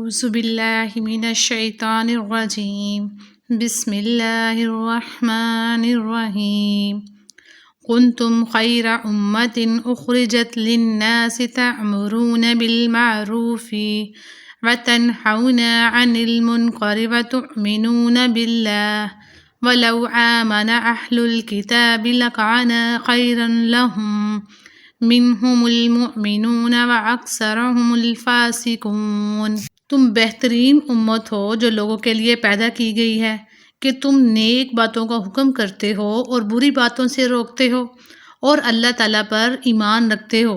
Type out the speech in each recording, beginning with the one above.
اعوذ باللہ من الشیطان الرجیم بسم اللہ الرحمن الرحیم کنتم خیر امت اخرجت للناس تعمرون بالمعروف وتنحون عن المنکر وتؤمنون باللہ ولو آمن اہل الکتاب لکان خیرا لهم منہم المؤمنون واکثرهم الفاسقون۔ تم بہترین امت ہو جو لوگوں کے لیے پیدا کی گئی ہے کہ تم نیک باتوں کا حکم کرتے ہو اور بری باتوں سے روکتے ہو اور اللہ تعالیٰ پر ایمان رکھتے ہو۔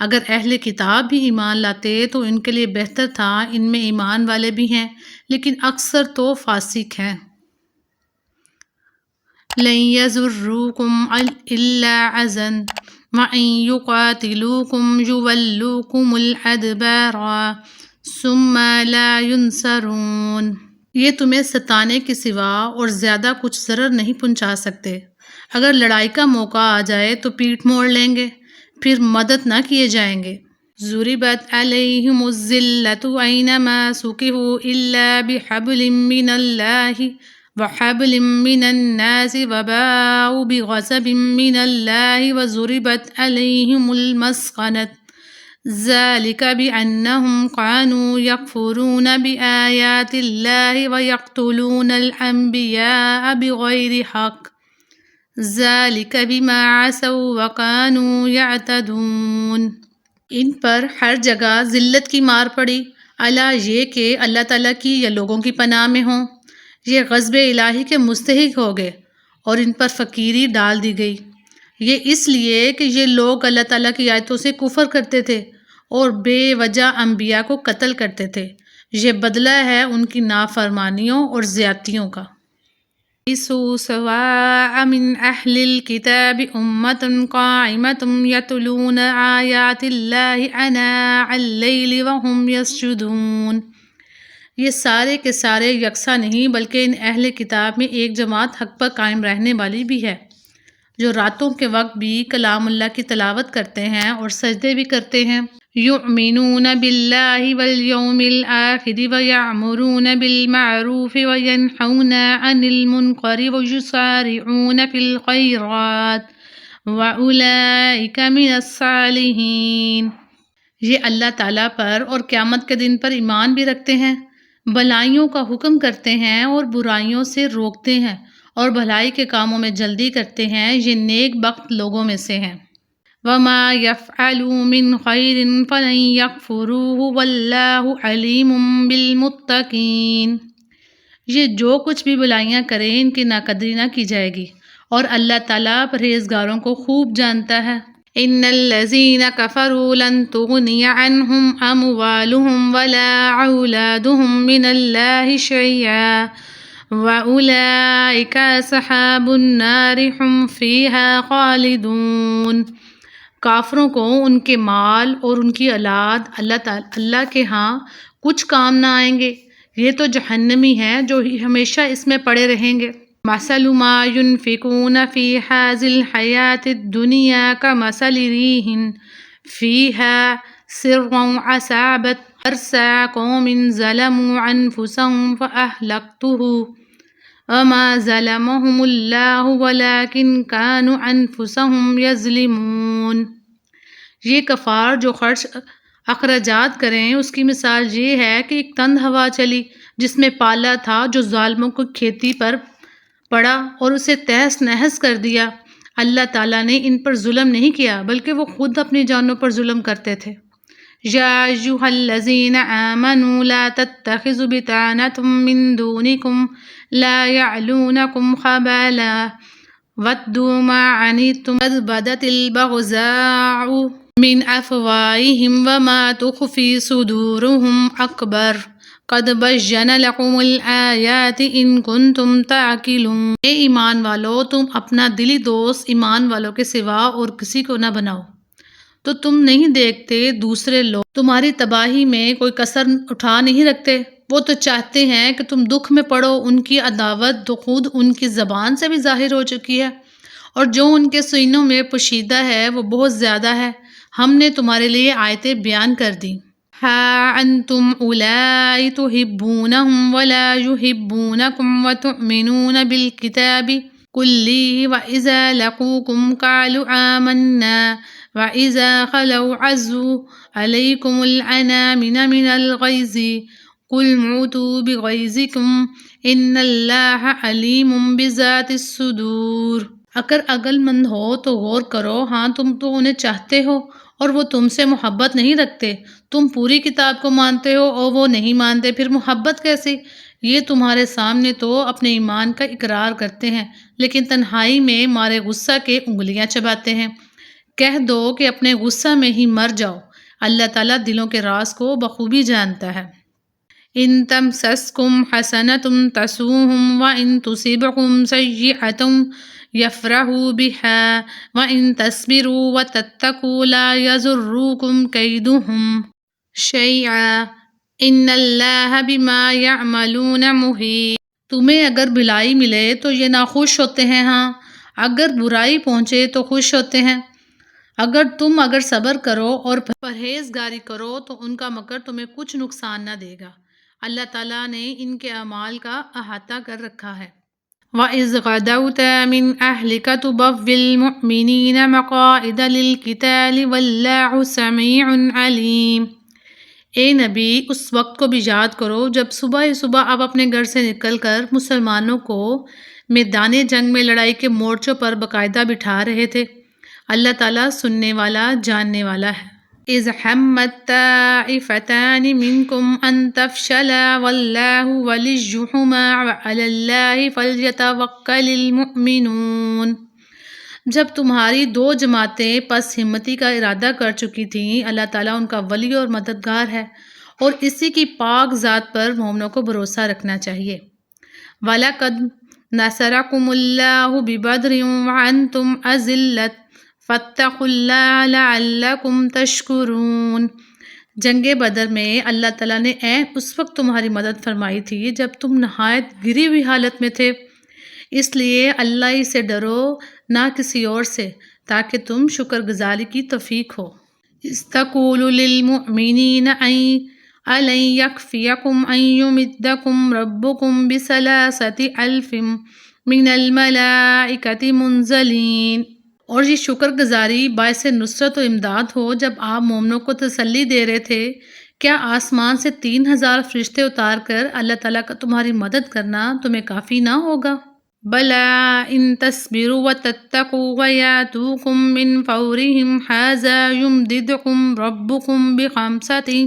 اگر اہل کتاب بھی ایمان لاتے تو ان کے لیے بہتر تھا، ان میں ایمان والے بھی ہیں لیکن اکثر تو فاسق ہیں۔ لن يضروكم إلا أذى وإن يقاتلوكم يولوكم الأدبار ثم لا ينصرون۔ یہ تمہیں ستانے کے سوا اور زیادہ کچھ ضرر نہیں پہنچا سکتے۔ اگر لڑائی کا موقع آ جائے تو پیٹھ موڑ لیں گے، پھر مدد نہ کیے جائیں گے۔ ضربت علیہم الذلۃ اینما ثقفوا الا بحبل من اللہ وحبل من الناس وباءوا بغضب من اللہ وضربت علیہم المسکنۃ ذلک بأنہم كانوا یکفرون بآیات اللہ ویقتلون الانبیاء بغیر حق ذلک بما عصوا وكانوا یعتدون۔ ان پر ہر جگہ ذلت کی مار پڑی، الا یہ کہ اللہ تعالیٰ کی یا لوگوں کی پناہ میں ہوں۔ یہ غضب الہی کے مستحق ہو گئے اور ان پر فقیری ڈال دی گئی۔ یہ اس لیے کہ یہ لوگ اللہ تعالیٰ کی آیتوں سے کفر کرتے تھے اور بے وجہ انبیاء کو قتل کرتے تھے۔ یہ بدلہ ہے ان کی نافرمانیوں اور زیادتیوں کا۔ لَيْسُوا سَوَاءً مِّنْ أَهْلِ الْكِتَابِ أُمَّةٌ قَائِمَةٌ يَتْلُونَ آيَاتِ اللَّهِ آنَاءَ اللَّيْلِ وَهُمْ يَسْجُدُونَ۔ یہ سارے کے سارے یکساں نہیں بلکہ ان اہل کتاب میں ایک جماعت حق پر قائم رہنے والی بھی ہے، جو راتوں کے وقت بھی کلام اللہ کی تلاوت کرتے ہیں اور سجدے بھی کرتے ہیں۔ یؤمنون باللہ والیوم الآخر ویأمرون بالمعروف وینہون عن المنکر ویسارعون فی الخیرات وأولئک من الصالحین۔ یہ اللہ تعالیٰ پر اور قیامت کے دن پر ایمان بھی رکھتے ہیں، بھلائیوں کا حکم کرتے ہیں اور برائیوں سے روکتے ہیں اور بھلائی کے کاموں میں جلدی کرتے ہیں، یہ نیک بخت لوگوں میں سے ہیں۔ وَمَا يَفْعَلُوا مِنْ خَيْرٍ فَلَنْ يَكْفُرُوهُ وَاللَّهُ عَلِيمٌ بِالْمُتَّقِينَ۔ یہ جو کچھ بھی بھلائیاں کریں ان کی ناقدری نہ کی جائے گی اور اللہ تعالیٰ پرہیزگاروں کو خوب جانتا ہے۔ ان الذین کفروا لن تغنی عنہم اموالہم ولا اولادہم من اللہ شیئا واولئک اصحاب النار ہم فیہا خالدون۔ کافروں کو ان کے مال اور ان کی اولاد اللہ کے ہاں کچھ کام نہ آئیں گے، یہ تو جہنمی ہیں جو ہمیشہ اس میں پڑے رہیں گے۔ مثل ما ينفقون في هذه الحياة الدنيا كمثل ريح فيها سر أصابت حرث قوم ظلموا أنفسهم فأهلكته وما ظلمهم الله ولكن كانوا أنفسهم يظلمون۔ یہ کفار جو خرچ اخراجات کریں اس کی مثال یہ ہے کہ ایک تند ہوا چلی جس میں پالا تھا جو ظالموں کو کھیتی پر پڑا اور اسے تہس نہس کر دیا۔ اللہ تعالیٰ نے ان پر ظلم نہیں کیا بلکہ وہ خود اپنی جانوں پر ظلم کرتے تھے۔ یا ایھا الذین آمنوا لا تتخذوا بطانة من دونکم لا یعلونکم خبالا ودوا ما عنتم قد بدت البغضاء من افواہہم وما تخفی صدورہم اکبر قد بینا لکم الآیات ان کنتم تعقلون۔ اے ایمان والو، تم اپنا دلی دوست ایمان والوں کے سوا اور کسی کو نہ بناؤ۔ تو تم نہیں دیکھتے دوسرے لوگ تمہاری تباہی میں کوئی کسر اٹھا نہیں رکھتے؟ وہ تو چاہتے ہیں کہ تم دکھ میں پڑو، ان کی عداوت تو خود ان کی زبان سے بھی ظاہر ہو چکی ہے اور جو ان کے سینوں میں پوشیدہ ہے وہ بہت زیادہ ہے۔ ہم نے تمہارے لیے آیتیں بیان کر دیں۔ ها أنتم أولئك تحبونهم ولا يحبونكم وتؤمنون بالكتاب كله وإذا لقوكم قالوا آمنا وإذا خلوا عزوا عليكم الأنامل من الغيظ قل موتوا بغيظكم إن الله عليم بذات الصدور۔ اگر عقل مند ہو تو غور کرو، ہاں تم تو انہیں چاہتے ہو اور وہ تم سے محبت نہیں رکھتے، تم پوری کتاب کو مانتے ہو اور وہ نہیں مانتے، پھر محبت کیسی؟ یہ تمہارے سامنے تو اپنے ایمان کا اقرار کرتے ہیں لیکن تنہائی میں مارے غصہ کے انگلیاں چباتے ہیں۔ کہہ دو کہ اپنے غصہ میں ہی مر جاؤ، اللہ تعالیٰ دلوں کے راز کو بخوبی جانتا ہے۔ ان تمسسکم حسنۃ تسؤہم وان تصبکم سیئۃ یفرحوا بها وان تصبروا وتتقوا لا یضرکم کیدہم شیئا ان اللہ بما یعملون محیط۔ تمہیں اگر بھلائی ملے تو یہ ناخوش ہوتے ہیں، ہاں اگر برائی پہنچے تو خوش ہوتے ہیں۔ اگر صبر کرو اور پرہیزگاری کرو تو ان کا مکر تمہیں کچھ نقصان نہ دے گا، اللہ تعالیٰ نے ان کے اعمال کا احاطہ کر رکھا ہے۔ وَإِذْ غَدَوْتَ مِنْ أَهْلِكَ تُبَوِّئُ الْمُؤْمِنِينَ مَقَاعِدَ لِلْقِتَالِ وَاللَّهُ سَمِيعٌ عَلِيمٌ۔ اے نبی، اس وقت کو بھی یاد کرو جب صبح آپ اپنے گھر سے نکل کر مسلمانوں کو میدان جنگ میں لڑائی کے مورچوں پر باقاعدہ بٹھا رہے تھے، اللہ تعالیٰ سننے والا جاننے والا ہے۔ اِذْ ہَمَّتْ طَائِفَتَانِ مِنْكُمْ أَن تَفْشَلَا وَاللَّهُ وَلِيُّهُمَا وَعَلَى اللَّهِ فَلْيَتَوَكَّلِ الْمُؤْمِنُونَ۔ جب تمہاری دو جماعتیں پس ہمتی کا ارادہ کر چکی تھیں، اللہ تعالیٰ ان کا ولی اور مددگار ہے اور اسی کی پاک ذات پر مومنوں کو بھروسہ رکھنا چاہیے۔ وَلَقَدْ نَصَرَكُمُ اللَّهُ بِبَدْرٍ وَأَنْتُمْ أَذِلَّةٌ فَاتَّقُوا اللَّهَ لَعَلَّكُمْ تَشْكُرُونَ۔ جنگ بدر میں اللہ تعالیٰ نے اس وقت تمہاری مدد فرمائی تھی جب تم نہایت گری ہوئی حالت میں تھے، اس لیے اللہ ہی سے ڈرو نہ کسی اور سے، تاکہ تم شکر گزاری کی توفیق ہو۔ اِذْ تَقُولُ لِلْمُؤْمِنِينَ أَلَنْ يَكْفِيَكُمْ أَنْ يُمِدَّكُمْ رَبُّكُمْ بِثَلَاثَةِ مِنَ الْمَلَائِكَةِ مُنْزَلِينَ۔ اور یہ شکر گزاری باعث نصرت و امداد ہو جب آپ مومنوں کو تسلی دے رہے تھے، کیا آسمان سے 3000 فرشتے اتار کر اللہ تعالیٰ کا تمہاری مدد کرنا تمہیں کافی نہ ہوگا؟ بَلَىٰ إِن تَصْبِرُوا وَتَتَّقُوا وَيَأْتُوكُم مِّن فَوْرِهِمْ هَٰذَا يُمْدِدْكُمْ رَبُّكُم بِخَمْسَةِ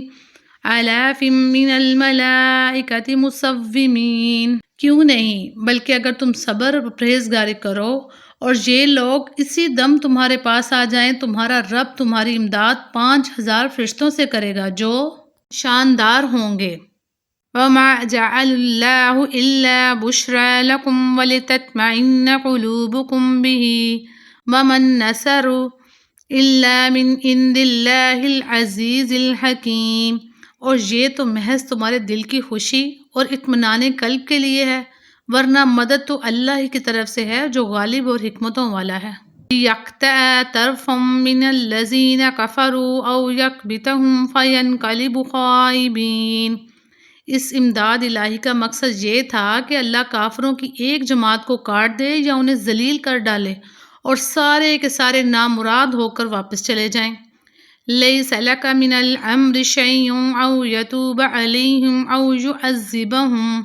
آلَافٍ مِّنَ الْمَلَائِكَةِ مُصَوِّمِينَ۔ کیوں نہیں، بلکہ اگر تم صبر اور پرہیزگاری کرو اور یہ لوگ اسی دم تمہارے پاس آ جائیں، تمہارا رب تمہاری امداد 5000 فرشتوں سے کرے گا جو شاندار ہوں گے۔ وَمَا جَعَلَ اللَّهُ إِلَّا بُشْرَىٰ لَكُمْ وَلِتَطْمَئِنَّ قُلُوبُكُمْ بِهِ وَمَا النَّصْرُ إِلَّا مِنْ عِندِ اللَّهِ الْعَزِيزِ الْحَكِيمِ۔ اور یہ تو محض تمہارے دل کی خوشی اور اطمینان قلب کے لیے ہے، ورنہ مدد تو اللہ ہی کی طرف سے ہے جو غالب اور حکمتوں والا ہے۔ لِيَقْطَعَ طَرْفًا مِّنَ الَّذِينَ كَفَرُوا أَوْ يَكْبِتَهُمْ فَيَنْقَلِبُوا خَائِبِينَ۔ اس امداد الہی کا مقصد یہ تھا کہ اللہ کافروں کی ایک جماعت کو کاٹ دے یا انہیں ذلیل کر ڈالے اور سارے کے سارے نامراد ہو کر واپس چلے جائیں۔ لَيْسَ لَكَ مِنَ الْأَمْرِ شَيْءٌ أَوْ يَتُوبَ عَلَيْهِمْ أَوْ يُعَذِّبَهُمْ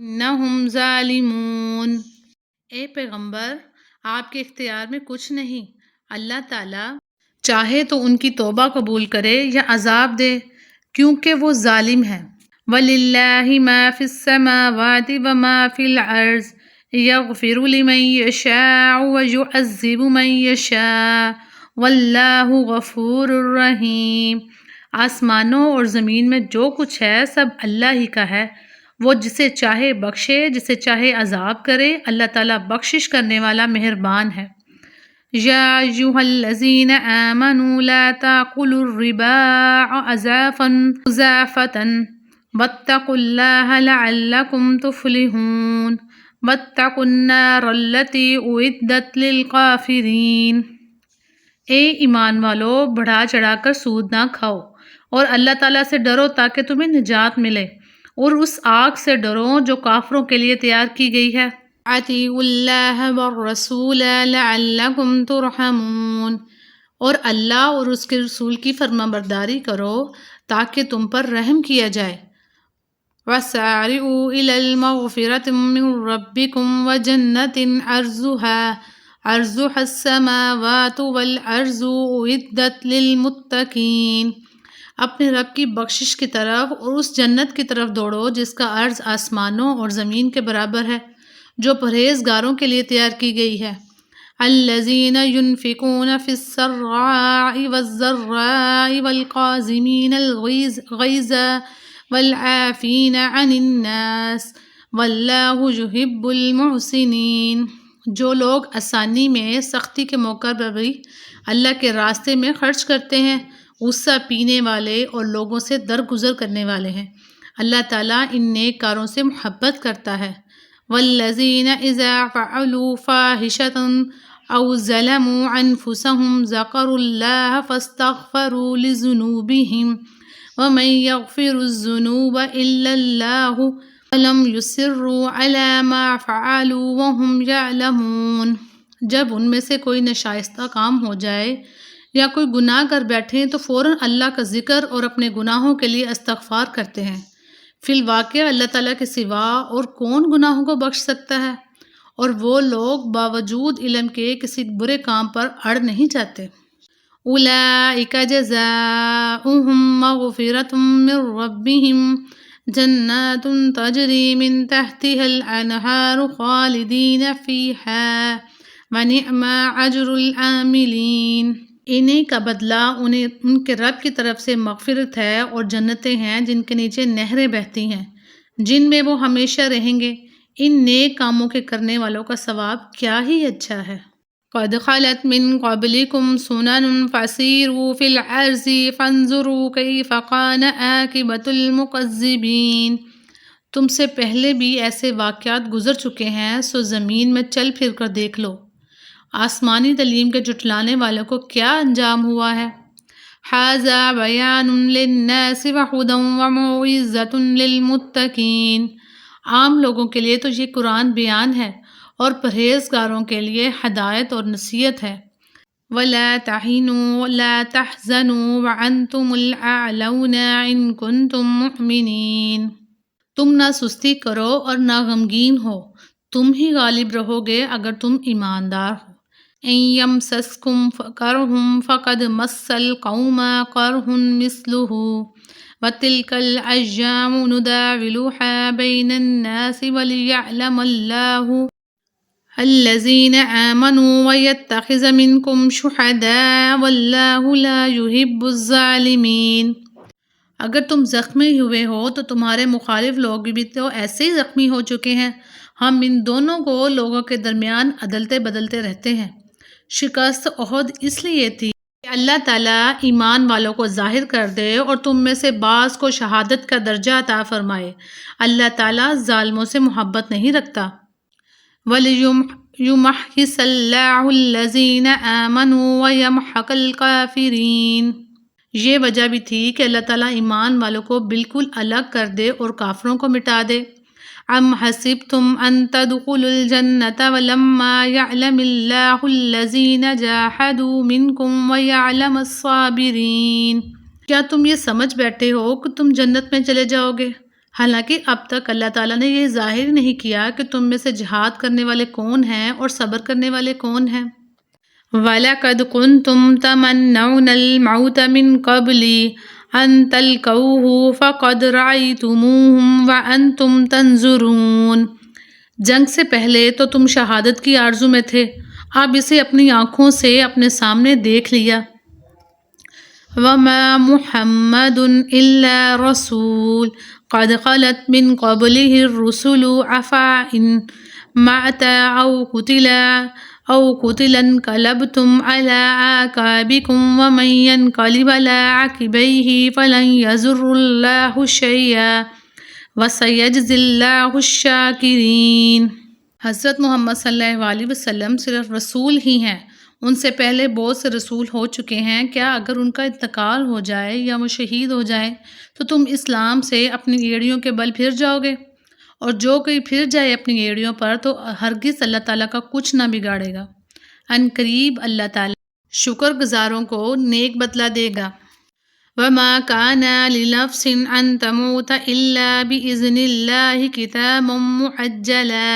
إِنَّهُمْ ظَالِمُونَ۔ اے پیغمبر، آپ کے اختیار میں کچھ نہیں، اللہ تعالیٰ چاہے تو ان کی توبہ قبول کرے یا عذاب دے، کیونکہ وہ ظالم ہے۔ وَلِلَّهِ مَا فِي السَّمَاوَاتِ وَمَا فِي الْأَرْضِ يَغْفِرُ لِمَن يَشَاءُ وَيُعَذِّبُ مَن يَشَاءُ وَاللَّهُ غَفُورٌ رَحِيمٌ۔ آسمانوں اور زمین میں جو کچھ ہے سب اللہ ہی کا ہے، وہ جسے چاہے بخشے، جسے چاہے عذاب کرے، اللہ تعالیٰ بخشش کرنے والا مہربان ہے۔ یا ایھا الذین آمنوا لا تأکلوا الربا اضعافا مضاعفة واتقوا اللہ لعلکم تفلحون واتقوا النار التی اعدت للکافرین۔ اے ایمان والو، بڑھا چڑھا کر سود نہ کھاؤ اور اللہ تعالیٰ سے ڈرو تاکہ تمہیں نجات ملے، اور اس آگ سے ڈرو جو کافروں کے لیے تیار کی گئی ہے۔ اطیعوا اللہ والرسول لعلکم ترحمون، اور اللہ اور اس کے رسول کی فرما برداری کرو تاکہ تم پر رحم کیا جائے۔ وَسَارِعُوا إِلَى الْمَغْفِرَةِ مِنْ رَبِّكُمْ وَجَنَّةٍ عَرْضُهَا السَّمَاوَاتُ وَالْأَرْضُ أُعِدَّتْ لِلْمُتَّقِينَ، اپنے رب کی بخشش کی طرف اور اس جنت کی طرف دوڑو جس کا عرض آسمانوں اور زمین کے برابر ہے، جو پرہیزگاروں کے لیے تیار کی گئی ہے۔ الذین ينفقون فی السراء والضراء والکاظمین الغیظ والعافین عن الناس واللہ یحب المحسنین، جو لوگ آسانی میں سختی کے موقع پر بھی اللہ کے راستے میں خرچ کرتے ہیں، غصہ پینے والے اور لوگوں سے درگزر کرنے والے ہیں، اللہ تعالیٰ ان نیک کاروں سے محبت کرتا ہے۔ والذین اذا فعلوا فاحشة او ظلموا انفسهم ذکروا اللہ فاستغفروا لذنوبهم ومن يغفر الذنوب الا اللہ ولم يصروا على ما فعلوا وهم يعلمون، جب ان میں سے کوئی ناشائستہ کام ہو جائے یا کوئی گناہ کر بیٹھیں تو فوراً اللہ کا ذکر اور اپنے گناہوں کے لیے استغفار کرتے ہیں۔ فی الواقع اللہ تعالیٰ کے سوا اور کون گناہوں کو بخش سکتا ہے، اور وہ لوگ باوجود علم کے کسی برے کام پر اڑ نہیں جاتے۔ اولئک جزاؤہم مغفرۃ من ربہم جنات تجری من تحتها الانہار خالدین فیہا ونعم اجر العاملین، انہیں کا بدلہ ان کے رب کی طرف سے مغفرت ہے اور جنتیں ہیں جن کے نیچے نہریں بہتی ہیں، جن میں وہ ہمیشہ رہیں گے۔ ان نیک کاموں کے کرنے والوں کا ثواب کیا ہی اچھا ہے۔ قد خلت من قبلكم سنن فسیروا فی الارض فانظروا کیف کان عاقبۃ المکذبین، تم سے پہلے بھی ایسے واقعات گزر چکے ہیں، سو زمین میں چل پھر کر دیکھ لو آسمانی تعلیم کے جھٹلانے والوں کو کیا انجام ہوا ہے۔ ھذا بیان للناس وہدی وموعظۃ للمتقین، عام لوگوں کے لیے تو یہ قرآن بیان ہے اور پرہیزگاروں کے لیے ہدایت اور نصیحت ہے۔ وَلَا تَهِنُوا وَلَا تَحْزَنُوا وَأَنْتُمُ الْأَعْلَوْنَ إِن كُنتُم مُّؤْمِنِينَ، تم نہ سستی کرو اور نہ غمگین ہو، تم ہی غالب رہو گے اگر تم ایماندار ہو۔ إِن يَمْسَسْكُمْ كَرْحٌ فَقَدْ مَسَّ الْقَوْمَ كَرْحٌ مِثْلُهُ وَتِلْكَ الْأَيَّامُ نُدَاوِلُهَا بَيْنَ النَّاسِ وَلِيَعْلَمَ اللَّهُ الَّذِينَ آمَنُوا وَيَتَّخِذَ مِنكُمْ شُهَدَاءَ وَاللَّهُ لَا يُحِبُّ الظَّالِمِينَ، اگر تم زخمی ہوئے ہو تو تمہارے مخالف لوگ بھی تو ایسے ہی زخمی ہو چکے ہیں، ہم ان دونوں کو لوگوں کے درمیان عدلتے بدلتے رہتے ہیں۔ شکست احد اس لیے تھی کہ اللہ تعالیٰ ایمان والوں کو ظاہر کر دے اور تم میں سے بعض کو شہادت کا درجہ عطا فرمائے، اللہ تعالیٰ ظالموں سے محبت نہیں رکھتا۔ وَلِيُمَحِّصَ اللَّهُ الَّذِينَ آمَنُوا وَيَمْحَقَ الْكَافِرِينَ، یہ وجہ بھی تھی کہ اللہ تعالیٰ ایمان والوں کو بالکل الگ کر دے اور کافروں کو مٹا دے۔ ام حسبتم ان تدخلوا الجنة ولما يعلم الله الذين جاهدوا منكم ويعلم الصابرين، کیا تم یہ سمجھ بیٹھے ہو کہ تم جنت میں چلے جاؤ گے، حالانکہ اب تک اللہ تعالیٰ نے یہ ظاہر نہیں کیا کہ تم میں سے جہاد کرنے والے کون ہیں اور صبر کرنے والے کون ہیں۔ وَلَقَدْ كُنْتُمْ تَمَنَّوْنَ الْمَوْتَ مِنْ قَبْلِ أَن تَلْقَوْهُ فَقَدْ رَأَيْتُمُوهُ وَأَنْتُمْ تَنْظُرُونَ، جنگ سے پہلے تو تم شہادت کی آرزو میں تھے، اب اسے اپنی آنکھوں سے اپنے سامنے دیکھ لیا۔ وَمَا مُحَمَّدٌ إِلَّا رَسُولٌ قَدْ خَلَتْ مِنْ قَبْلِهِ الرُّسُلُ أَفَإِن مَاتَ أَوْ قُتِلَ انقلبتم على أعقابكم ومن ينقلب على عقبيه فلن يضر الله شيئا وسيجزي الله الشاكرين، حضرت محمد صلی اللہ علیہ وسلم صرف رسول ہی ہیں، ان سے پہلے بہت سے رسول ہو چکے ہیں، کیا اگر ان کا انتقال ہو جائے یا وہ شہید ہو جائیں تو تم اسلام سے اپنی ایڑیوں کے بل پھر جاؤ گے؟ اور جو کوئی پھر جائے اپنی ایڑیوں پر تو ہرگز اللہ تعالیٰ کا کچھ نہ بگاڑے گا۔ ان قریب اللہ تعالیٰ شکر گزاروں کو نیک بدلہ دے گا۔ وَمَا كَانَ لِنَفْسٍ أَن تَمُوتَ إِلَّا بِإِذْنِ اللَّهِ كِتَابًا مُعَجَّلًا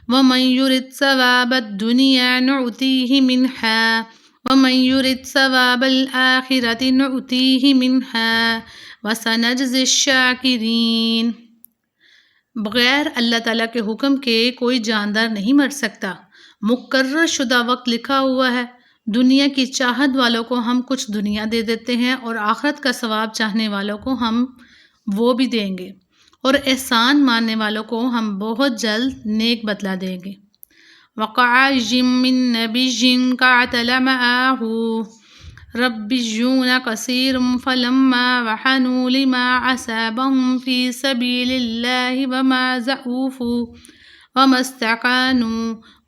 وَمَن يُرِدْ ثَوَابَ الدُّنْيَا نُؤْتِهِ مِنْهَا وَمَن يُرِدْ ثَوَابَ الْآخِرَةِ نُؤْتِهِ مِنْهَا وَسَنَجْزِي الشَّاكِرِينَ۔ بغیر اللہ تعالیٰ کے حکم کے کوئی جاندار نہیں مر سکتا۔ مقرر شدہ وقت لکھا ہوا ہے۔ دنیا کی چاہت والوں کو ہم کچھ دنیا دے دیتے ہیں اور آخرت کا ثواب چاہنے والوں کو ہم وہ بھی دیں گے، اور احسان ماننے والوں کو ہم بہت جلد نیک بدلہ دیں گے۔ وَقَعَيٍّ مِّن نَّبِيٍّ قَاتَلَ مَعَهُ ربيون كثير فلما وهنوا لما أصابهم في سبيل الله وما ضعفوا وما استكانوا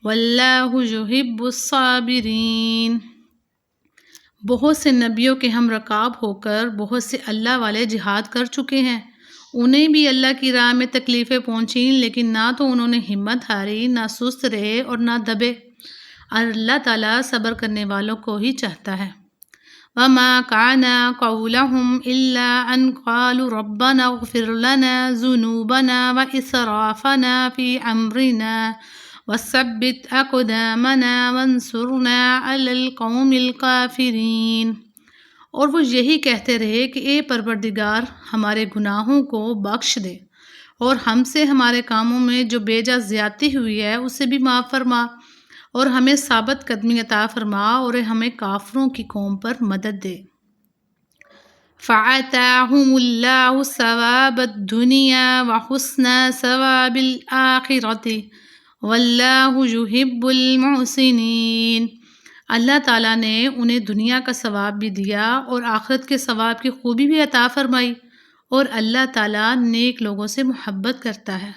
والله يحب الصابرين۔ بہت سے نبیوں کے ہم رکاب ہو کر بہت سے اللہ والے جہاد کر چکے ہیں، انہیں بھی اللہ کی راہ میں تکلیفیں پہنچیں، لیکن نہ تو انہوں نے ہمت ہاری، نہ سست رہے اور نہ دبے۔ اللہ تعالیٰ صبر کرنے والوں کو ہی چاہتا ہے۔ وَمَا كَانَ قَوْلَهُمْ إِلَّا أَن قَالُوا رَبَّنَا اغْفِرْ لَنَا ذُنُوبَنَا وَإِسْرَافَنَا فِي أَمْرِنَا وَثَبِّتْ أَقْدَامَنَا وَانصُرْنَا عَلَى الْقَوْمِ الْكَافِرِينَ۔ اور وہ یہی کہتے رہے کہ اے پروردگار، ہمارے گناہوں کو بخش دے اور ہم سے ہمارے کاموں میں جو بے جا زیادتی ہوئی ہے اسے بھی معاف فرما، اور ہمیں ثابت قدمی عطا فرما اور ہمیں کافروں کی قوم پر مدد دے۔ فَآتَاهُمُ اللَّهُ ثَوَابَ الدُّنْيَا وَحُسْنَ ثَوَابِ الْآخِرَةِ وَاللَّهُ يُحِبُّ الْمُحْسِنِينَ۔ اللہ تعالیٰ نے انہیں دنیا کا ثواب بھی دیا اور آخرت کے ثواب کی خوبی بھی عطا فرمائی، اور اللہ تعالیٰ نیک لوگوں سے محبت کرتا ہے۔